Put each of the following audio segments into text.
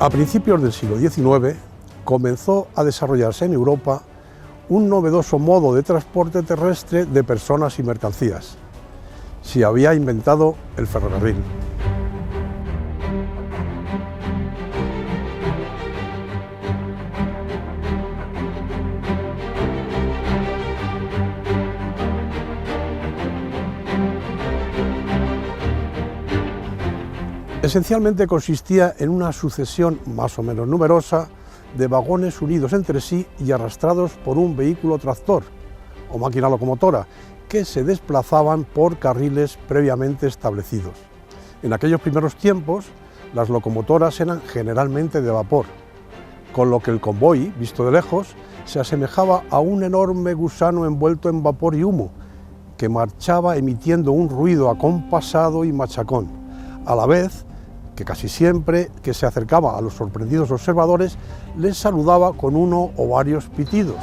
A principios del siglo XIX comenzó a desarrollarse en Europa un novedoso modo de transporte terrestre de personas y mercancías. Se había inventado el ferrocarril. Esencialmente consistía en una sucesión más o menos numerosa de vagones unidos entre sí y arrastrados por un vehículo tractor o máquina locomotora que se desplazaban por carriles previamente establecidos. En aquellos primeros tiempos, las locomotoras eran generalmente de vapor, con lo que el convoy, visto de lejos, se asemejaba a un enorme gusano envuelto en vapor y humo, que marchaba emitiendo un ruido acompasado y machacón, a la vez que casi siempre que se acercaba a los sorprendidos observadores les saludaba con uno o varios pitidos.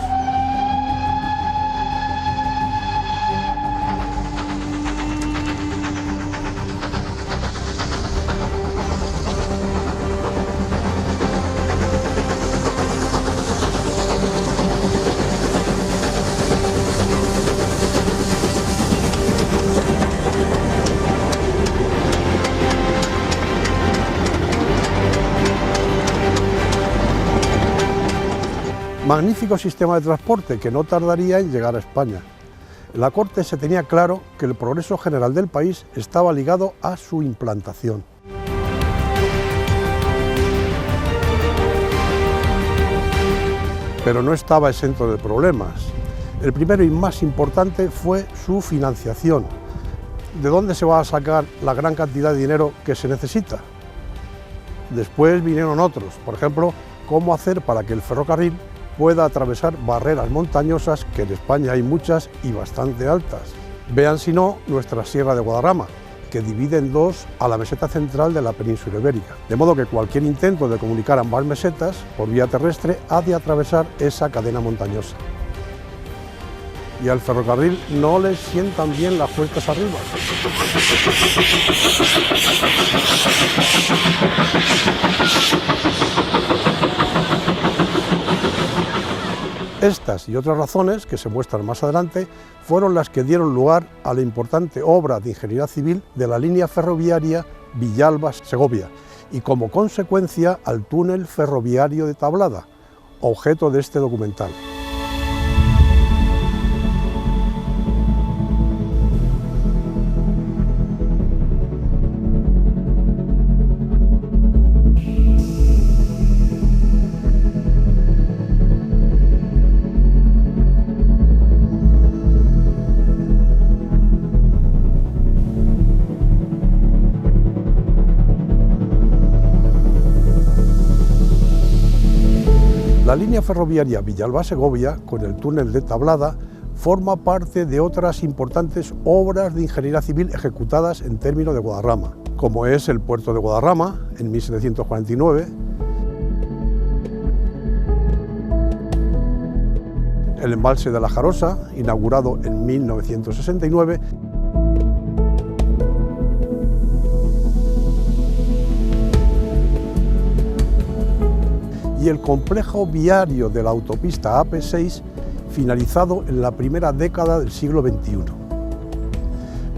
Magnífico sistema de transporte que no tardaría en llegar a España. En la corte se tenía claro que el progreso general del país estaba ligado a su implantación. Pero no estaba exento de problemas. El primero y más importante fue su financiación. ¿De dónde se va a sacar la gran cantidad de dinero que se necesita? Después vinieron otros, por ejemplo, cómo hacer para que el ferrocarril pueda atravesar barreras montañosas, que en España hay muchas y bastante altas. Vean si no nuestra Sierra de Guadarrama, que divide en dos a la meseta central de la península ibérica. De modo que cualquier intento de comunicar ambas mesetas por vía terrestre ha de atravesar esa cadena montañosa. Y al ferrocarril no le sientan bien las cuestas arriba. Estas y otras razones, que se muestran más adelante, fueron las que dieron lugar a la importante obra de ingeniería civil de la línea ferroviaria Villalba-Segovia y, como consecuencia, al túnel ferroviario de Tablada, objeto de este documental. La línea ferroviaria Villalba-Segovia, con el túnel de Tablada, forma parte de otras importantes obras de ingeniería civil ejecutadas en términos de Guadarrama, como es el puerto de Guadarrama, en 1749, el embalse de la Jarosa, inaugurado en 1969, y el complejo viario de la autopista AP6, finalizado en la primera década del siglo XXI.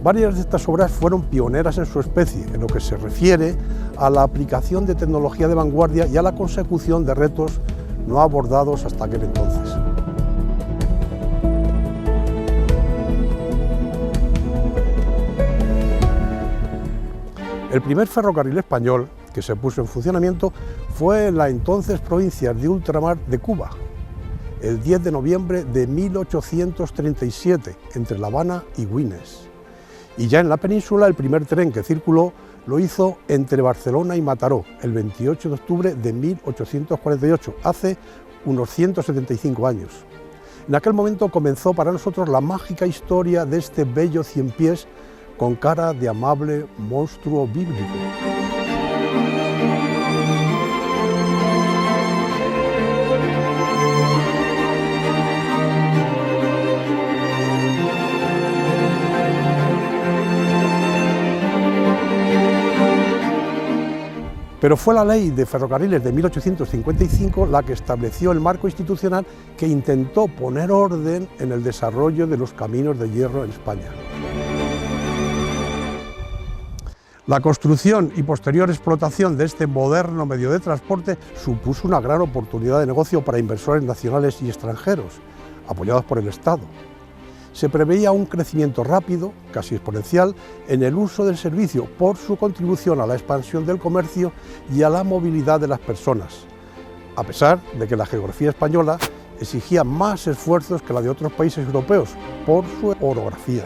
Varias de estas obras fueron pioneras en su especie, en lo que se refiere a la aplicación de tecnología de vanguardia y a la consecución de retos no abordados hasta aquel entonces. El primer ferrocarril español que se puso en funcionamiento fue en la entonces provincia de ultramar de Cuba, el 10 de noviembre de 1837, entre La Habana y Güines. Y ya en la península el primer tren que circuló lo hizo entre Barcelona y Mataró, el 28 de octubre de 1848, hace unos 175 años. En aquel momento comenzó para nosotros la mágica historia de este bello ciempiés con cara de amable monstruo bíblico. Pero fue la Ley de Ferrocarriles de 1855 la que estableció el marco institucional que intentó poner orden en el desarrollo de los caminos de hierro en España. La construcción y posterior explotación de este moderno medio de transporte supuso una gran oportunidad de negocio para inversores nacionales y extranjeros, apoyados por el Estado. Se preveía un crecimiento rápido, casi exponencial, en el uso del servicio por su contribución a la expansión del comercio y a la movilidad de las personas, a pesar de que la geografía española exigía más esfuerzos que la de otros países europeos por su orografía.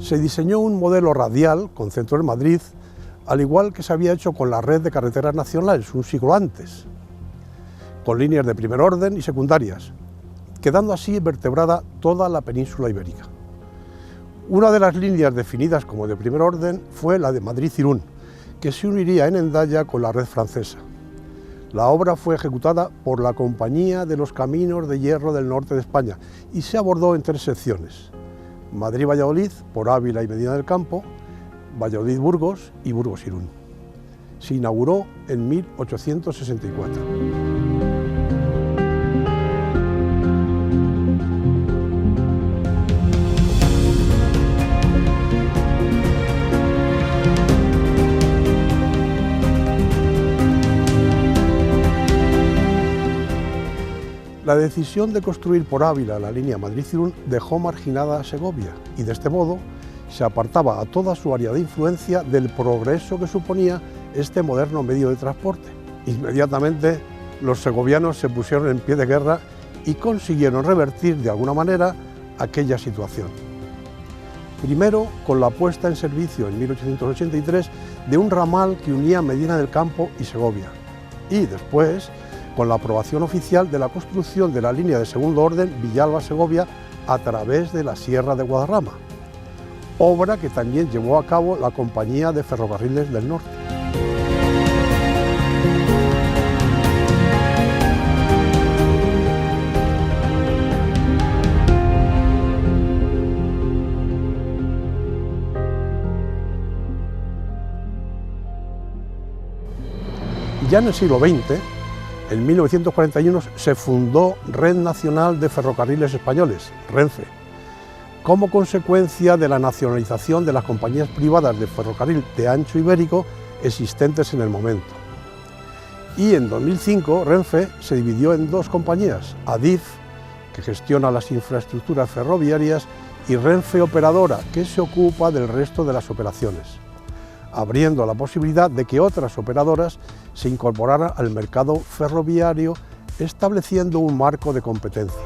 Se diseñó un modelo radial con centro en Madrid, al igual que se había hecho con la red de carreteras nacionales un siglo antes, con líneas de primer orden y secundarias, quedando así vertebrada toda la península ibérica. Una de las líneas definidas como de primer orden fue la de Madrid-Irún, que se uniría en Hendaya con la red francesa. La obra fue ejecutada por la Compañía de los Caminos de Hierro del Norte de España y se abordó en 3 secciones: Madrid-Valladolid por Ávila y Medina del Campo, Valladolid-Burgos y Burgos-Irún. Se inauguró en 1864. La decisión de construir por Ávila la línea Madrid-Irún dejó marginada a Segovia y de este modo se apartaba a toda su área de influencia del progreso que suponía este moderno medio de transporte. Inmediatamente los segovianos se pusieron en pie de guerra y consiguieron revertir de alguna manera aquella situación. Primero con la puesta en servicio en 1883 de un ramal que unía Medina del Campo y Segovia, y después con la aprobación oficial de la construcción de la línea de segundo orden Villalba-Segovia a través de la Sierra de Guadarrama, obra que también llevó a cabo la Compañía de Ferrocarriles del Norte. Ya en el siglo XX, en 1941 se fundó Red Nacional de Ferrocarriles Españoles, Renfe, como consecuencia de la nacionalización de las compañías privadas de ferrocarril de ancho ibérico existentes en el momento. Y en 2005 Renfe se dividió en 2 compañías, Adif, que gestiona las infraestructuras ferroviarias, y Renfe Operadora, que se ocupa del resto de las operaciones, abriendo la posibilidad de que otras operadoras se incorporaran al mercado ferroviario, estableciendo un marco de competencia.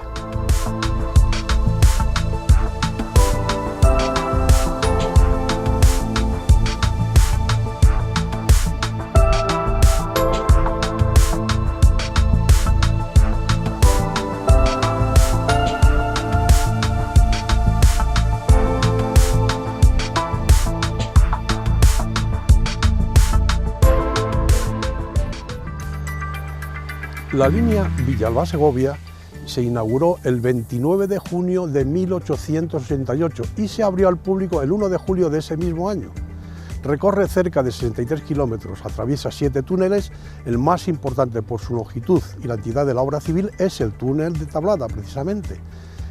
La línea Villalba-Segovia se inauguró el 29 de junio de 1868 y se abrió al público el 1 de julio de ese mismo año. Recorre cerca de 63 kilómetros, atraviesa 7 túneles, el más importante por su longitud y la entidad de la obra civil es el túnel de Tablada, precisamente.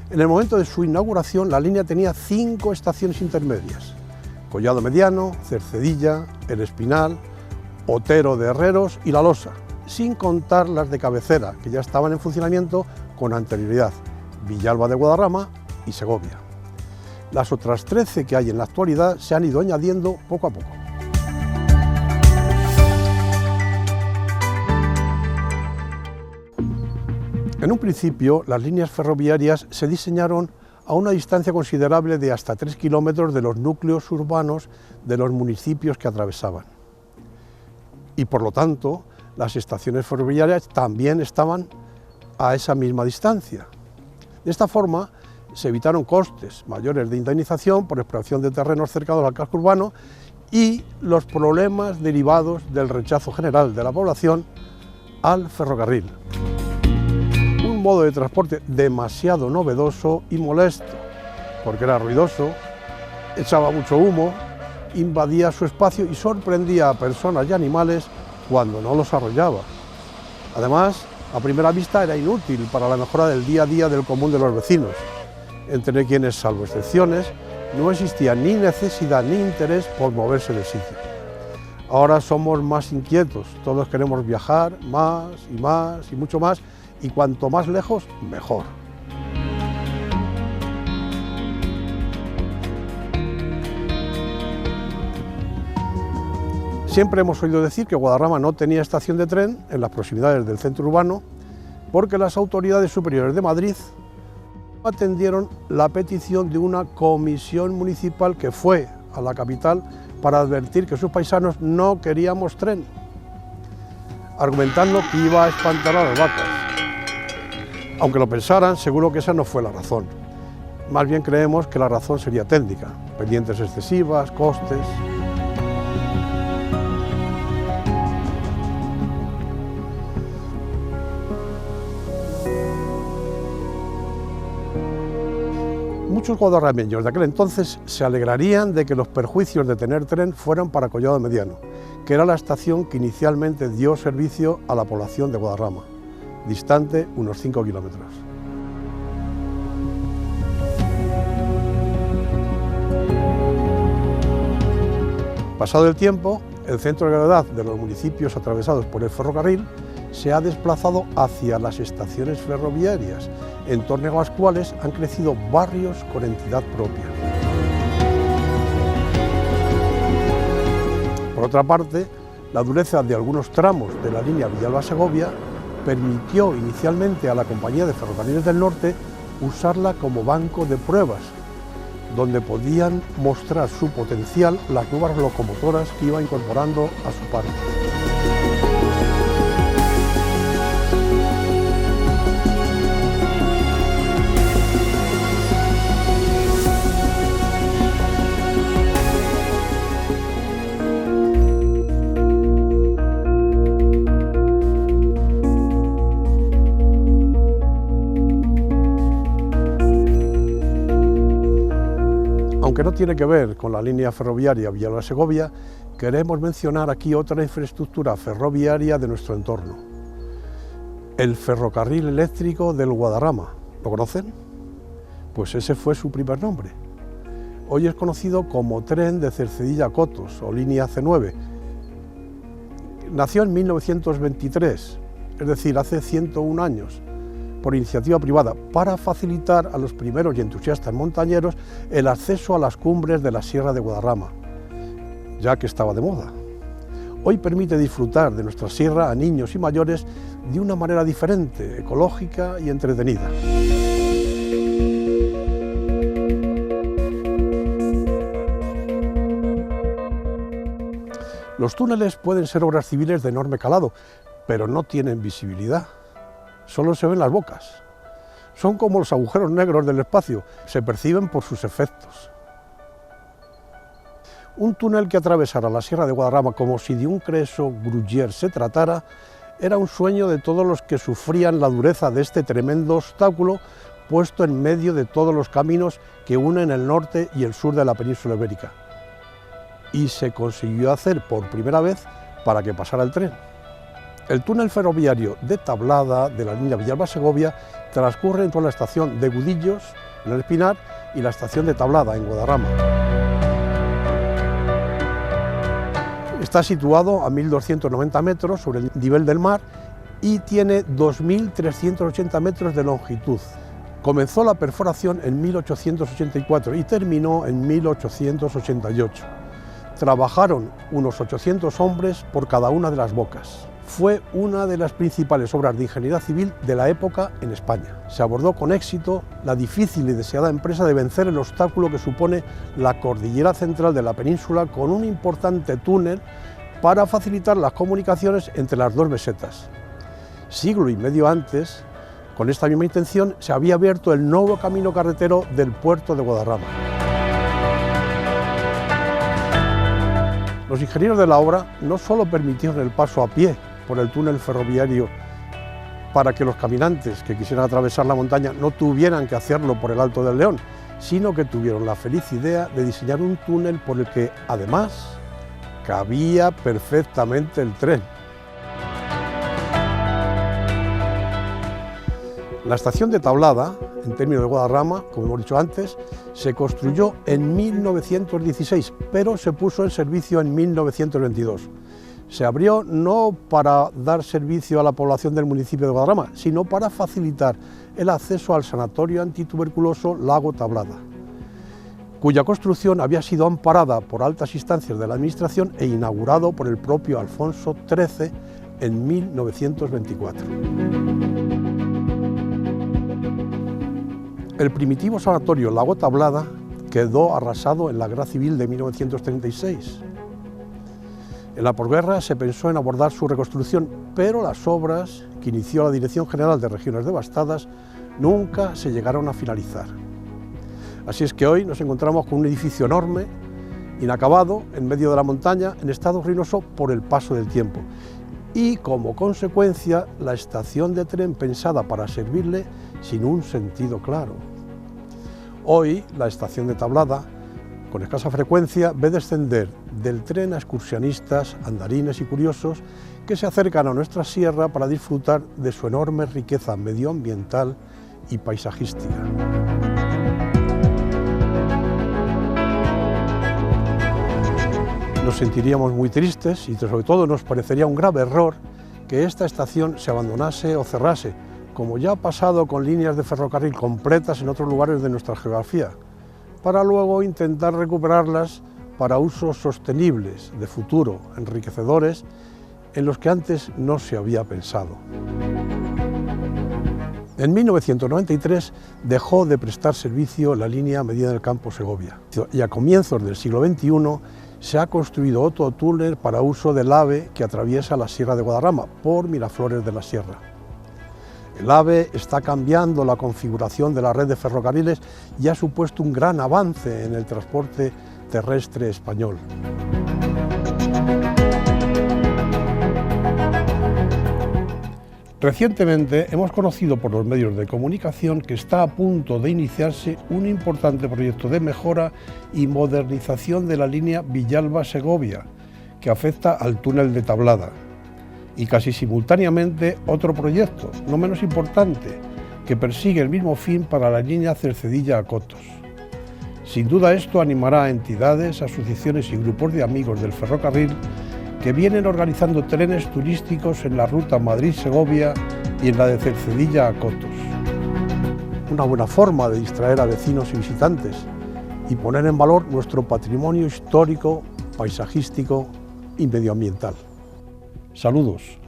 En el momento de su inauguración la línea tenía 5 estaciones intermedias: Collado Mediano, Cercedilla, El Espinal, Otero de Herreros y La Losa, sin contar las de cabecera, que ya estaban en funcionamiento con anterioridad, Villalba de Guadarrama y Segovia. Las otras 13 que hay en la actualidad se han ido añadiendo poco a poco. En un principio, las líneas ferroviarias se diseñaron a una distancia considerable de hasta 3 kilómetros de los núcleos urbanos de los municipios que atravesaban. Y por lo tanto, las estaciones ferroviarias también estaban a esa misma distancia. De esta forma, Se evitaron costes mayores de indemnización por expropiación de terrenos cercanos al casco urbano y los problemas derivados del rechazo general de la población al ferrocarril. Un modo de transporte demasiado novedoso y molesto, porque era ruidoso, echaba mucho humo, invadía su espacio y sorprendía a personas y animales cuando no los arrollaba. Además, a primera vista era inútil para la mejora del día a día del común de los vecinos, entre quienes, salvo excepciones, no existía ni necesidad ni interés por moverse del sitio. Ahora somos más inquietos, todos queremos viajar más y mucho más, y cuanto más lejos, mejor. Siempre hemos oído decir que Guadarrama no tenía estación de tren en las proximidades del centro urbano porque las autoridades superiores de Madrid atendieron la petición de una comisión municipal que fue a la capital para advertir que sus paisanos no queríamos tren, argumentando que iba a espantar a las vacas. Aunque lo pensaran, seguro que esa no fue la razón. Más bien creemos que la razón sería técnica, pendientes excesivas, costes. Muchos guadarrameños de aquel entonces se alegrarían de que los perjuicios de tener tren fueran para Collado Mediano, que era la estación que inicialmente dio servicio a la población de Guadarrama, distante unos 5 kilómetros. Pasado el tiempo, el centro de gravedad de los municipios atravesados por el ferrocarril se ha desplazado hacia las estaciones ferroviarias, en torno a las cuales han crecido barrios con entidad propia. Por otra parte, la dureza de algunos tramos de la línea Villalba-Segovia permitió inicialmente a la Compañía de Ferrocarriles del Norte usarla como banco de pruebas, donde podían mostrar su potencial las nuevas locomotoras que iba incorporando a su parque. Aunque no tiene que ver con la línea ferroviaria Villalba-Segovia, queremos mencionar aquí otra infraestructura ferroviaria de nuestro entorno. El ferrocarril eléctrico del Guadarrama. ¿Lo conocen? Pues ese fue su primer nombre. Hoy es conocido como Tren de Cercedilla a Cotos o Línea C9. Nació en 1923, es decir, hace 101 años, por iniciativa privada, para facilitar a los primeros y entusiastas montañeros el acceso a las cumbres de la Sierra de Guadarrama, ya que estaba de moda. Hoy permite disfrutar de nuestra sierra a niños y mayores de una manera diferente, ecológica y entretenida. Los túneles pueden ser obras civiles de enorme calado, pero no tienen visibilidad. Solo se ven las bocas. Son como los agujeros negros del espacio, se perciben por sus efectos. Un túnel que atravesara la Sierra de Guadarrama como si de un creso Gruyère se tratara, era un sueño de todos los que sufrían la dureza de este tremendo obstáculo puesto en medio de todos los caminos que unen el norte y el sur de la península ibérica. Y se consiguió hacer por primera vez para que pasara el tren. El túnel ferroviario de Tablada de la línea Villalba-Segovia transcurre entre la estación de Gudillos, en el Espinar, y la estación de Tablada, en Guadarrama. Está situado a 1.290 metros sobre el nivel del mar y tiene 2.380 metros de longitud. Comenzó la perforación en 1884 y terminó en 1888. Trabajaron unos 800 hombres por cada una de las bocas. Fue una de las principales obras de ingeniería civil de la época en España. Se abordó con éxito la difícil y deseada empresa de vencer el obstáculo que supone la cordillera central de la península con un importante túnel para facilitar las comunicaciones entre las dos mesetas. Siglo y medio antes, Con esta misma intención se había abierto el nuevo camino carretero del puerto de Guadarrama. Los ingenieros de la obra no solo permitieron el paso a pie por el túnel ferroviario para que los caminantes que quisieran atravesar la montaña no tuvieran que hacerlo por el Alto del León, sino que tuvieron la feliz idea de diseñar un túnel por el que, además, cabía perfectamente el tren. La estación de Tablada, en términos de Guadarrama, como hemos dicho antes, se construyó en 1916, pero se puso en servicio en 1922. Se abrió no para dar servicio a la población del municipio de Guadarrama, sino para facilitar el acceso al sanatorio antituberculoso Lago Tablada, cuya construcción había sido amparada por altas instancias de la administración e inaugurado por el propio Alfonso XIII en 1924. El primitivo sanatorio Lago Tablada quedó arrasado en la Guerra Civil de 1936. En la posguerra se pensó en abordar su reconstrucción, pero las obras que inició la Dirección General de Regiones Devastadas nunca se llegaron a finalizar. Así es que hoy nos encontramos con un edificio enorme, inacabado, en medio de la montaña, en estado ruinoso por el paso del tiempo. Y como consecuencia, la estación de tren pensada para servirle sin un sentido claro. Hoy, la estación de Tablada, con escasa frecuencia, ve descender del tren a excursionistas, andarines y curiosos que se acercan a nuestra sierra para disfrutar de su enorme riqueza medioambiental y paisajística. Nos sentiríamos muy tristes y sobre todo nos parecería un grave error que esta estación se abandonase o cerrase, como ya ha pasado con líneas de ferrocarril completas en otros lugares de nuestra geografía, para luego intentar recuperarlas para usos sostenibles, de futuro, enriquecedores, en los que antes no se había pensado. En 1993 dejó de prestar servicio la línea Medina del Campo-Segovia y a comienzos del siglo XXI se ha construido otro túnel para uso del AVE que atraviesa la Sierra de Guadarrama por Miraflores de la Sierra. El AVE está cambiando la configuración de la red de ferrocarriles y ha supuesto un gran avance en el transporte terrestre español. Recientemente hemos conocido por los medios de comunicación que está a punto de iniciarse un importante proyecto de mejora y modernización de la línea Villalba-Segovia, que afecta al túnel de Tablada, y casi simultáneamente otro proyecto, no menos importante, que persigue el mismo fin para la línea Cercedilla a Cotos. Sin duda esto animará a entidades, asociaciones y grupos de amigos del ferrocarril que vienen organizando trenes turísticos en la ruta Madrid-Segovia y en la de Cercedilla a Cotos. Una buena forma de distraer a vecinos y visitantes y poner en valor nuestro patrimonio histórico, paisajístico y medioambiental. Saludos.